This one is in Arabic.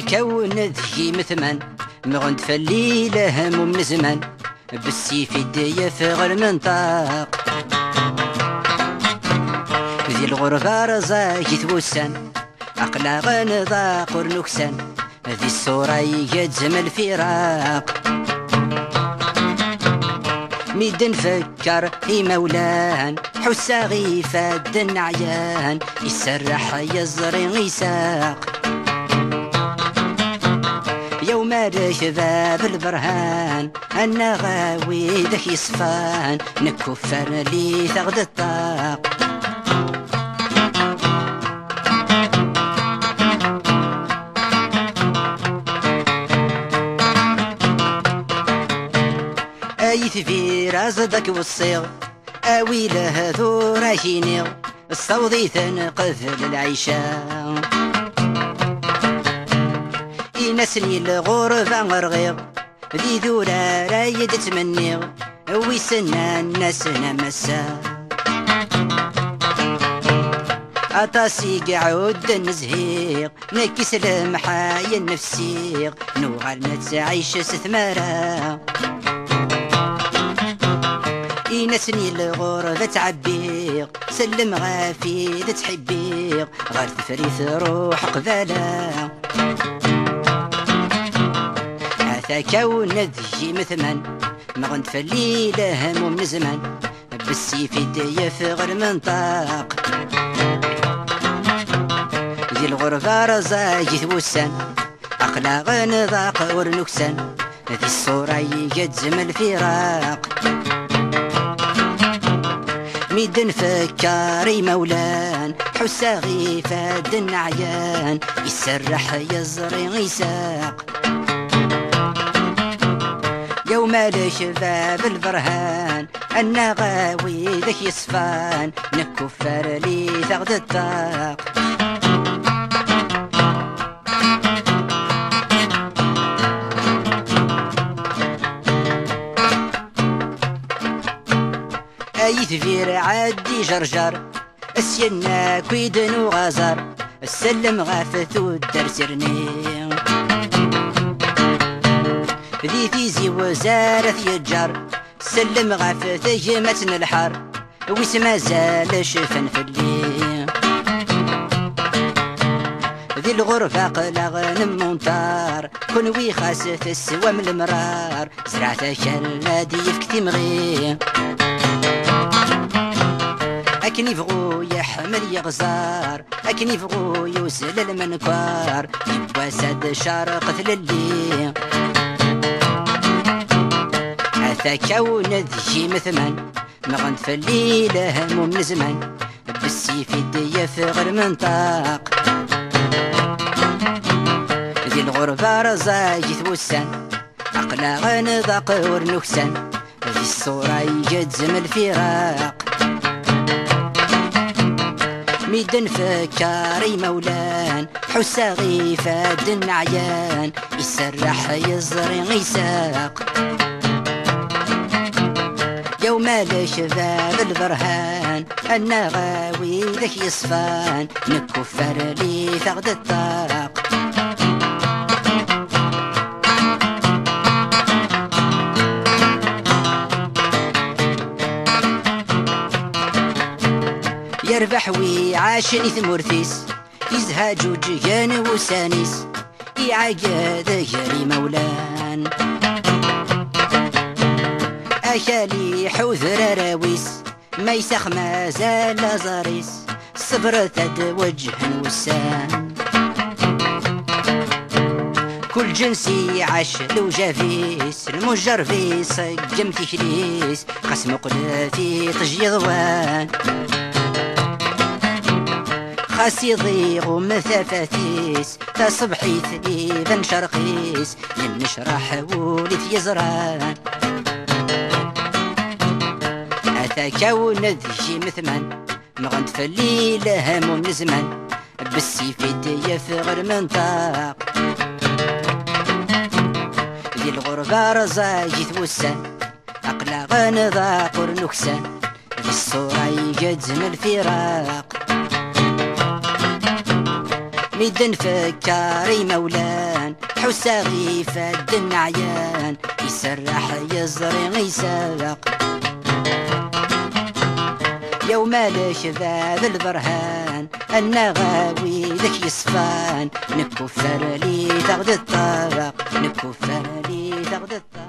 كون ذي مثمن مغند فالليلة هم من زمان بالسيف يدي فغر المنطاق ذي الغربة رزاقي توسان أقلا غنضاق ورنكسان ذي الصورة يجزم الفراق ميدن فكر هي مولان حسا غيفة دن عيان يسرح يزري يساق يوم ركباب البرهان أنا غاوي ذك يصفان نكفر لي ثغد الطاق أي في رازدك والصيغ أوي له ذو راهينيغ الصوضي تنقذ العيشان نسني الغربة غرغيغ ذي ذورا رايد تمنيغ ويسنا الناس نمسا أطاسي قعود نزهيغ نكس المحايا النفسيغ نوغال نتعيش ستمارا نسني الغربة تعبيغ سلم غافي ذا تحبيغ غير تفريث روح قبالا كون ذي مثمن مغند فالليلة هم من زمان بالسيف يدي فغر منطاق ذي الغربة رزاقي ثوسان أقلا غنضاق ورنكسان ذي الصورة يجزم الفراق ميدن فكاري مولان حسا غيفة دن عيان يسرح يزري يساق يوم لشباب البرهان أنا غاوي ذك يصفان نكفر لي ثغد الطاق أي ثفير عادي جرجر السينا كويدن وغازر السلم غافث والدرسرني ذي تيزي وزارة يجار سلم غافث متن الحار ويسما زال شفن في الليل ذي الغرفة قلق نمونطار كون وي خاسف السوا من المرار زرعت شلادي يفكتي مغي أكن يبغو يحمل يغزار أكن يبغو يوصل المنكار يبقى ساد شارق الليل كون ذي مثمن مغند فالليلة هم من زمان بالسيف يدي فغر منطاق ذي الغربة رزاقي ثوسان أقلا غنضاق ورنكسان ذي الصورة يجزم الفراق ميدن فكاري مولان حسا غيفة دن عيان يسرح يزري يساق يوم لشباب البرهان أنا غاوي ذك يصفان نكفر لي ثغد الطاق يربح ويعاشني ثمورثيس يزهاج وجيان وسانيس يعقاد جري مولان أشالي حوذر راويس ما يسخ ما زال زاريس صبر ثد وجه وسان كل جنسي عاش لو جافيس المجرفيس قم تكليس قسم قلافي طجي ضوان خاسي ضيغ ومثافاتيس تا صبحي ثليبا شرقيس لنشرح وليت يزران كون ذي مثمن مغند فالليلة هم من زمان بالسيف يدي فغر منطاق ذي الغربة رزاقي ثوسان غن ذاقر نكسان في الصورة يجزم الفراق ميدن فكاري مولان حسا غيفة الدن عيان يسرح يزري يساق يوم الشباب البرهان النغاوي ذك يصفان نكفر لي تغد الطبق نكفر لي تغد الطبق